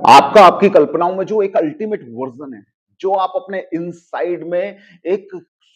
आपका आपकी कल्पनाओं में जो एक अल्टीमेट वर्जन है, जो आप अपने इनसाइड में एक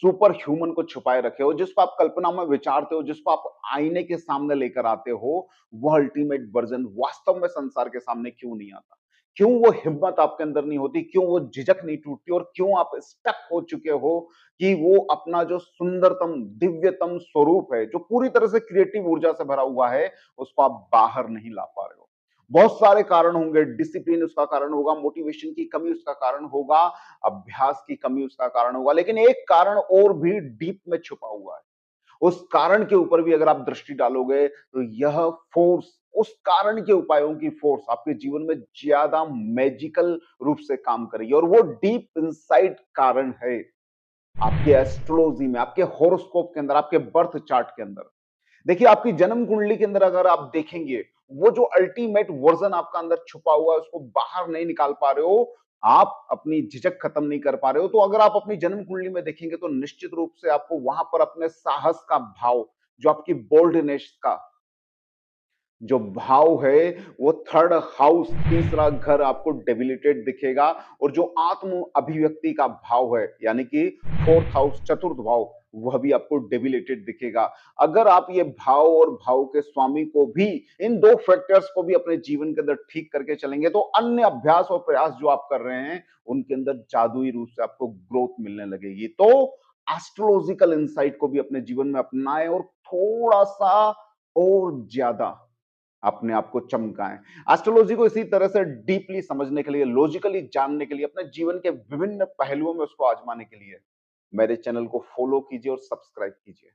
सुपर ह्यूमन को छुपाए रखे हो, जिसको आप कल्पनाओं में विचारते हो, जिसको आप आईने के सामने लेकर आते हो, वह अल्टीमेट वर्जन वास्तव में संसार के सामने क्यों नहीं आता? क्यों वो हिम्मत आपके अंदर नहीं होती? क्यों वो झिझक नहीं टूटती और क्यों आप स्टक हो चुके हो कि वो अपना जो सुंदरतम, दिव्यतम स्वरूप है, जो पूरी तरह से क्रिएटिव ऊर्जा से भरा हुआ है, उसको आप बाहर नहीं ला पा रहे हो? बहुत सारे कारण होंगे, डिसिप्लिन उसका कारण होगा, मोटिवेशन की कमी उसका कारण होगा, अभ्यास की कमी उसका कारण होगा, लेकिन एक कारण और भी डीप में छुपा हुआ है। उस कारण के ऊपर भी अगर आप दृष्टि डालोगे तो यह फोर्स, उस कारण के उपायों की फोर्स आपके जीवन में ज्यादा मैजिकल रूप से काम करेगी और वो डीप इनसाइड कारण है आपके एस्ट्रोलॉजी में, आपके हॉरोस्कोप के अंदर, आपके बर्थ चार्ट के अंदर। देखिए, आपकी जन्म कुंडली के अंदर अगर आप देखेंगे, वो जो अल्टीमेट वर्जन आपका अंदर छुपा हुआ है, उसको बाहर नहीं निकाल पा रहे हो, आप अपनी झिझक खत्म नहीं कर पा रहे हो, तो अगर आप अपनी जन्म कुंडली में देखेंगे, तो निश्चित रूप से आपको वहां पर अपने साहस का भाव, जो आपकी बोल्डनेस का जो भाव है, वो थर्ड हाउस, तीसरा घर आपको डेबिलिटेड दिखेगा और जो आत्म अभिव्यक्ति का भाव है, यानी कि फोर्थ हाउस, चतुर्थ भाव, वह भी आपको डेबिलिटेड दिखेगा। अगर आप ये भाव और भाव के स्वामी को भी, इन दो फैक्टर्स को भी अपने जीवन के अंदर ठीक करके चलेंगे, तो अन्य अभ्यास और प्रयास जो आप कर रहे हैं, उनके अंदर जादुई रूप से आपको ग्रोथ मिलने लगेगी। तो एस्ट्रोलॉजिकल इंसाइट को भी अपने जीवन में अपनाएं और थोड़ा सा और ज्यादा अपने आप को चमकाएं। एस्ट्रोलॉजी को इसी तरह से डीपली समझने के लिए, लॉजिकली जानने के लिए, अपने जीवन के विभिन्न पहलुओं में उसको आजमाने के लिए मेरे चैनल को फॉलो कीजिए और सब्सक्राइब कीजिए।